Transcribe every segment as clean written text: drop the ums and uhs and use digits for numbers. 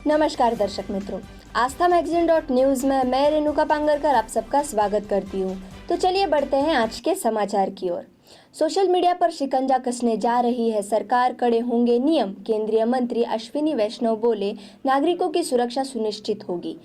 नमस्कार दर्शक मित्रों, आस्था मैगजीन.न्यूज में मैं रेणुका पांगरकर आप सबका स्वागत करती हूँ। तो चलिए बढ़ते हैं आज के समाचार की ओर। सोशल मीडिया पर शिकंजा कसने जा रही है सरकार, कड़े होंगे नियम। केंद्रीय मंत्री अश्विनी वैष्णव बोले, नागरिकों की सुरक्षा सुनिश्चित होगी।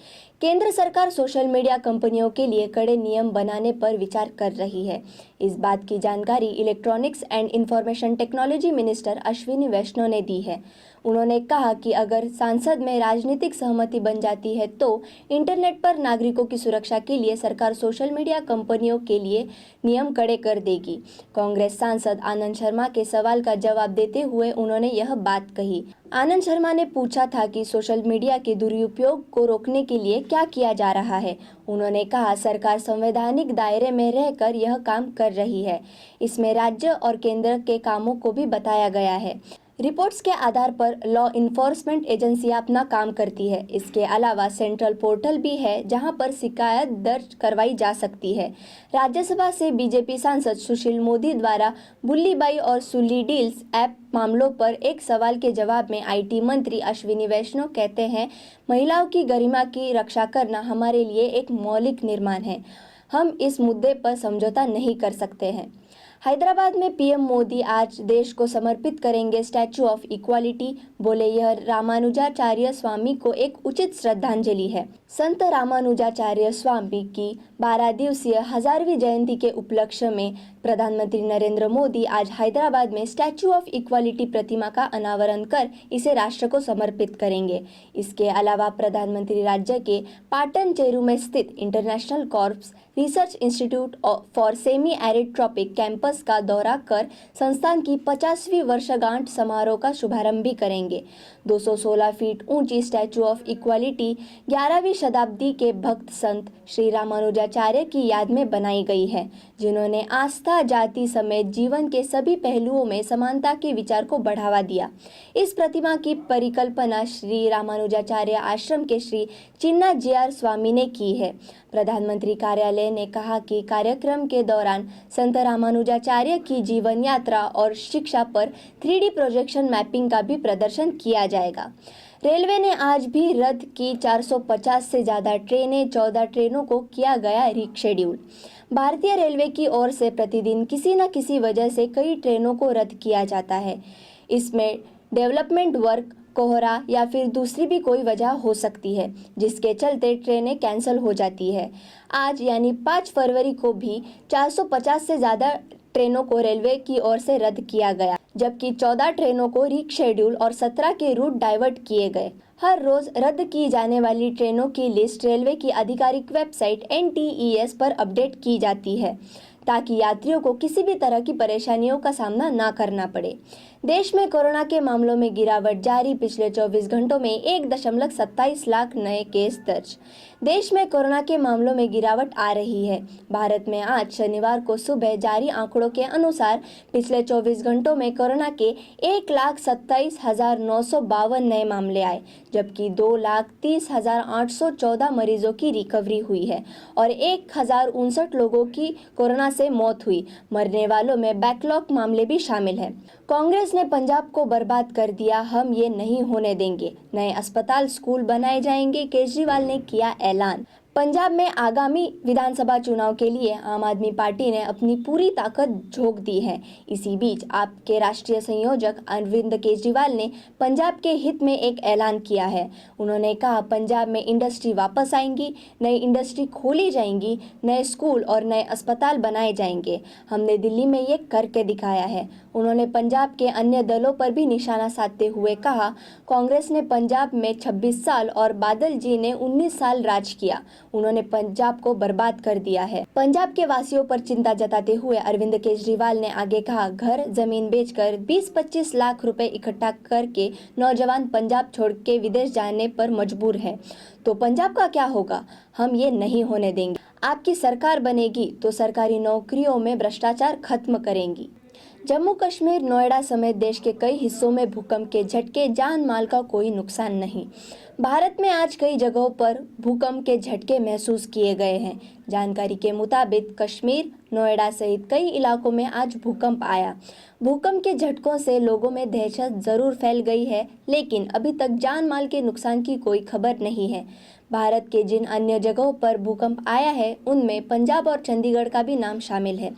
केंद्र सरकार सोशल मीडिया कंपनियों के लिए कड़े नियम बनाने पर विचार कर रही है। इस बात की जानकारी electronics and information technology minister Ashwini Vaishnaw ने दी है। उन्होंने कहा कि अगर संसद में राजनीतिक सहमति बन जाती है तो इंटरनेट पर नागरिकों की सुरक्षा के लिए सरकार सोशल मीडिया कंपनियों के लिए नियम कड़े कर देगी। कांग्रेस सांसद आनंद शर्मा के सवाल का जवाब देते हुए उन्होंने यह बात कही। आनंद शर्मा ने पूछा था कि सोशल मीडिया के दुरुपयोग को रोकने के लिए क्या किया जा रहा है। उन्होंने कहा, सरकार संवैधानिक दायरे में रहकर यह काम कर रही है। इसमें राज्य और केंद्र के कामों को भी बताया गया है। रिपोर्ट्स के आधार पर लॉ इन्फोर्समेंट एजेंसियां अपना काम करती है। इसके अलावा सेंट्रल पोर्टल भी है जहां पर शिकायत दर्ज करवाई जा सकती है। राज्यसभा से बीजेपी सांसद सुशील मोदी द्वारा बुल्लीबाई और सुली डील्स ऐप मामलों पर एक सवाल के जवाब में आईटी मंत्री अश्विनी वैष्णव कहते हैं, महिलाओं की गरिमा की रक्षा करना हमारे लिए एक मौलिक निर्माण है। हम इस मुद्दे पर समझौता नहीं कर सकते हैं। हैदराबाद में पीएम मोदी आज देश को समर्पित करेंगे स्टैचू ऑफ इक्वालिटी। बोले, यह रामानुजाचार्य स्वामी को एक उचित श्रद्धांजलि है। संत रामानुजाचार्य स्वामी की 12 दिवसीय 1000वीं जयंती के उपलक्ष्य में प्रधानमंत्री नरेंद्र मोदी आज हैदराबाद में स्टैचू ऑफ इक्वालिटी प्रतिमा का अनावरण कर इसे राष्ट्र को समर्पित करेंगे। इसके अलावा प्रधानमंत्री राज्य के पाटन चेरू में स्थित International Crops Research Institute for Semi Arid Tropic campus का दौरा कर संस्थान की 50वीं वर्षगांठ समारोह का शुभारंभ भी करेंगे। 216 फीट ऊंची स्टैचू ऑफ इक्वालिटी 11वीं शताब्दी के भक्त संत श्री रामानुजाचार्य की याद में बनाई गई है, जिन्होंने आस्था, जाति समेत जीवन के सभी पहलुओं में समानता के विचार को बढ़ावा दिया। इस प्रतिमा की परिकल्पना श्री रामानुजाचार्य आश्रम के श्री चिन्ना जे.आर. स्वामी ने की है। प्रधानमंत्री कार्यालय ने कहा कि कार्यक्रम के दौरान संत रामानुजाचार्य की जीवन यात्रा और शिक्षा पर 3D प्रोजेक्शन मैपिंग का भी प्रदर्शन किया जाएगा। रेलवे ने आज भी रद्द की 450 से ज़्यादा ट्रेनें, 14 ट्रेनों को किया गया रीशेड्यूल। भारतीय रेलवे की ओर से प्रतिदिन किसी न किसी वजह से कई ट्रेनों को रद्द किया जाता है। इसमें डेवलपमेंट वर्क, कोहरा या फिर दूसरी भी कोई वजह हो सकती है, जिसके चलते ट्रेनें कैंसिल हो जाती है। आज यानी 5 फरवरी को भी 450 से ज़्यादा ट्रेनों को रेलवे की ओर से रद्द किया गया, जबकि 14 ट्रेनों को रीशेड्यूल और 17 के रूट डाइवर्ट किए गए। हर रोज रद्द की जाने वाली ट्रेनों की लिस्ट रेलवे की आधिकारिक वेबसाइट NTES पर अपडेट की जाती है, ताकि यात्रियों को किसी भी तरह की परेशानियों का सामना ना करना पड़े। देश में कोरोना के मामलों में गिरावट जारी। पिछले 24 घंटों में 1.27 लाख नए केस दर्ज। देश में कोरोना के मामलों में गिरावट आ रही है। भारत में आज शनिवार को सुबह जारी आंकड़ों के अनुसार पिछले 24 घंटों में कोरोना के 1,27,952 नए मामले आए, जबकि 2,30,814 मरीजों की रिकवरी हुई है और 1,059 लोगों की कोरोना से मौत हुई। मरने वालों में बैकलॉग मामले भी शामिल हैं। कांग्रेस ने पंजाब को बर्बाद कर दिया, हम ये नहीं होने देंगे। नए अस्पताल, स्कूल बनाए जाएंगे, केजरीवाल ने किया ऐलान। पंजाब में आगामी विधानसभा चुनाव के लिए आम आदमी पार्टी ने अपनी पूरी ताकत झोंक दी है। इसी बीच आप के राष्ट्रीय संयोजक अरविंद केजरीवाल ने पंजाब के हित में एक ऐलान किया है। उन्होंने कहा, पंजाब में इंडस्ट्री वापस आएंगी, नई इंडस्ट्री खोली जाएंगी, नए स्कूल और नए अस्पताल बनाए जाएंगे। हमने दिल्ली में ये करके दिखाया है। उन्होंने पंजाब के अन्य दलों पर भी निशाना साधते हुए कहा, कांग्रेस ने पंजाब में 26 साल और बादल जी ने 19 साल राज किया। उन्होंने पंजाब को बर्बाद कर दिया है। पंजाब के वासियों पर चिंता जताते हुए अरविंद केजरीवाल ने आगे कहा, घर जमीन बेचकर 20-25 लाख रुपए इकट्ठा करके नौजवान पंजाब छोड़ के विदेश जाने पर मजबूर है, तो पंजाब का क्या होगा? हम ये नहीं होने देंगे। आपकी सरकार बनेगी तो सरकारी नौकरियों में भ्रष्टाचार खत्म करेंगी। जम्मू कश्मीर, नोएडा समेत देश के कई हिस्सों में भूकंप के झटके, जान माल का कोई नुकसान नहीं। भारत में आज कई जगहों पर भूकंप के झटके महसूस किए गए हैं। जानकारी के मुताबिक कश्मीर, नोएडा सहित कई इलाकों में आज भूकंप आया। भूकंप के झटकों से लोगों में दहशत जरूर फैल गई है, लेकिन अभी तक जान माल के नुकसान की कोई खबर नहीं है। भारत के जिन अन्य जगहों पर भूकंप आया है, उनमें पंजाब और चंडीगढ़ का भी नाम शामिल है।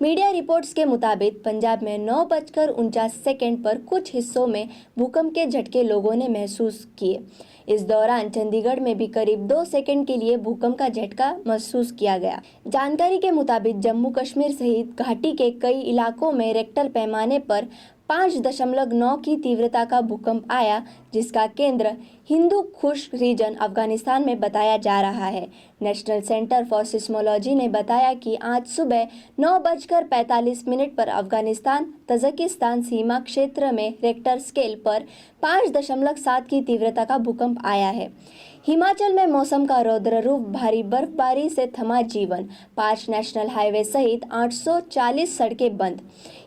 मीडिया रिपोर्ट्स के मुताबिक पंजाब में 9:49 पर कुछ हिस्सों में भूकंप के झटके लोगों ने महसूस किए। इस दौरान चंडीगढ़ में भी करीब 2 सेकंड के लिए भूकंप का झटका महसूस किया गया। जानकारी के मुताबिक जम्मू कश्मीर सहित घाटी के कई इलाकों में रेक्टर पैमाने पर 5.9 की तीव्रता का भूकंप आया, जिसका केंद्र हिंदू खुश रीजन अफगानिस्तान में बताया जा रहा है। नेशनल सेंटर फॉर सिस्मोलॉजी ने बताया कि आज सुबह 9:45 पर अफगानिस्तान तजाकिस्तान सीमा क्षेत्र में रेक्टर स्केल पर 5.7 की तीव्रता का भूकंप आया है। हिमाचल में मौसम का रौद्र रूप, भारी बर्फबारी से थमा जीवन, 5 नेशनल हाईवे सहित 840 सड़कें बंद।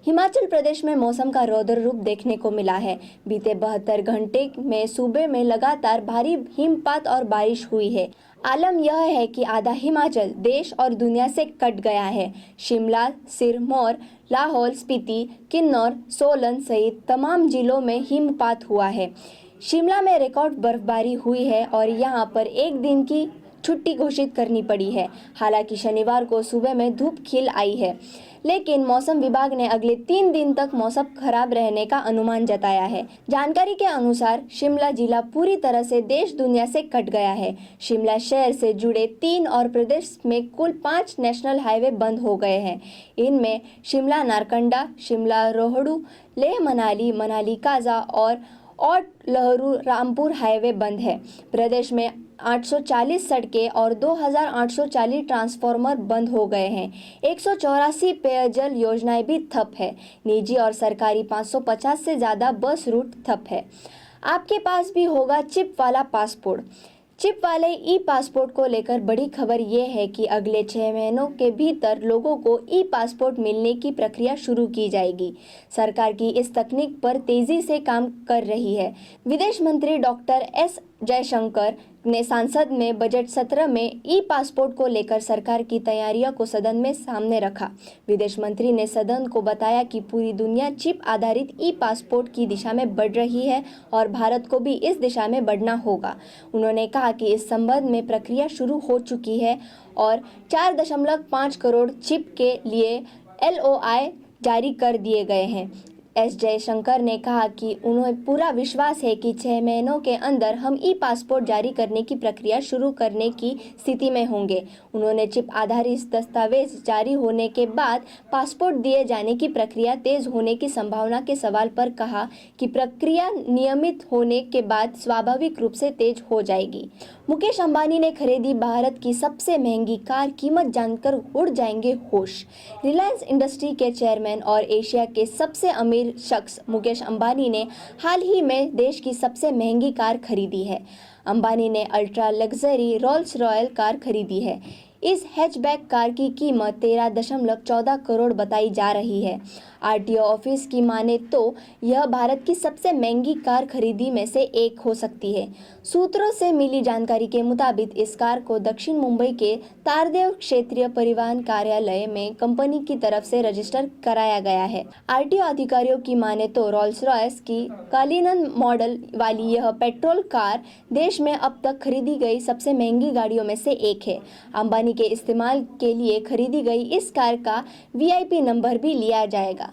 हिमाचल प्रदेश में मौसम का रौद्र रूप देखने को मिला है। बीते 72 घंटे में सूबे में लगातार भारी हिमपात और बारिश हुई है। आलम यह है कि आधा हिमाचल देश और दुनिया से कट गया है। शिमला, सिरमौर, लाहौल स्पीति, किन्नौर, सोलन सहित तमाम जिलों में हिमपात हुआ है। शिमला में रिकॉर्ड बर्फबारी हुई है और यहां पर एक दिन की छुट्टी घोषित करनी पड़ी है। हालांकि शनिवार को सुबह में धूप खिल आई है, लेकिन मौसम विभाग ने अगले 3 दिन तक मौसम खराब रहने का अनुमान जताया है। जानकारी के अनुसार शिमला जिला पूरी तरह से देश दुनिया से कट गया है। शिमला शहर से जुड़े 3 और प्रदेश में कुल 5 नेशनल हाईवे बंद हो गए हैं। इनमें शिमला नारकंडा, शिमला रोहडू, लेह मनाली, मनाली काजा और लहरू रामपुर हाईवे बंद है। प्रदेश में 840 सड़कें और 2840 ट्रांसफार्मर बंद हो गए हैं। 184 पेयजल योजनाएं भी ठप है। निजी और सरकारी 550 से ज़्यादा बस रूट ठप है। आपके पास भी होगा चिप वाला पासपोर्ट। चिप वाले ई पासपोर्ट को लेकर बड़ी खबर ये है कि अगले 6 महीनों के भीतर लोगों को ई पासपोर्ट मिलने की प्रक्रिया शुरू की जाएगी। सरकार की इस तकनीक पर तेजी से काम कर रही है। विदेश मंत्री डॉक्टर एस जयशंकर ने संसद में बजट सत्र में ई पासपोर्ट को लेकर सरकार की तैयारियों को सदन में सामने रखा। विदेश मंत्री ने सदन को बताया कि पूरी दुनिया चिप आधारित ई पासपोर्ट की दिशा में बढ़ रही है और भारत को भी इस दिशा में बढ़ना होगा। उन्होंने कहा कि इस संबंध में प्रक्रिया शुरू हो चुकी है और 4.5 करोड़ चिप के लिए LOI जारी कर दिए गए हैं। एस जयशंकर ने कहा कि उन्हें पूरा विश्वास है कि 6 महीनों के अंदर हम ई पासपोर्ट जारी करने की प्रक्रिया शुरू करने की स्थिति में होंगे। उन्होंने चिप आधारित दस्तावेज जारी होने के बाद पासपोर्ट दिए जाने की प्रक्रिया तेज होने की संभावना के सवाल पर कहा कि प्रक्रिया नियमित होने के बाद स्वाभाविक रूप से तेज हो जाएगी। मुकेश अंबानी ने खरीदी भारत की सबसे महंगी कार, कीमत जानकर उड़ जाएंगे होश। रिलायंस इंडस्ट्री के चेयरमैन और एशिया के सबसे अमीर शख्स मुकेश अंबानी ने हाल ही में देश की सबसे महंगी कार खरीदी है। अंबानी ने ultra luxury Rolls Royal car खरीदी है। इस हैचबैक कार की कीमत 13.14 करोड़ बताई जा रही है। RTO ऑफिस की माने तो यह भारत की सबसे महंगी कार खरीदी में से एक हो सकती है। सूत्रों से मिली जानकारी के मुताबिक इस कार को दक्षिण मुंबई के तारदेव क्षेत्रीय परिवहन कार्यालय में कंपनी की तरफ से रजिस्टर कराया गया है। RTO अधिकारियों की माने तो रोल्स रॉयस की कालिनन मॉडल वाली यह पेट्रोल कार देश में अब तक खरीदी गई सबसे महंगी गाड़ियों में से एक है। अंबानी के इस्तेमाल के लिए खरीदी गई इस कार का VIP नंबर भी लिया जाएगा।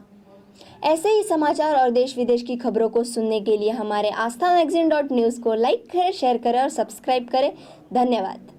ऐसे ही समाचार और देश विदेश की खबरों को सुनने के लिए हमारे आस्था मैगजीन .न्यूज़ को लाइक करें, शेयर करें और सब्सक्राइब करें। धन्यवाद।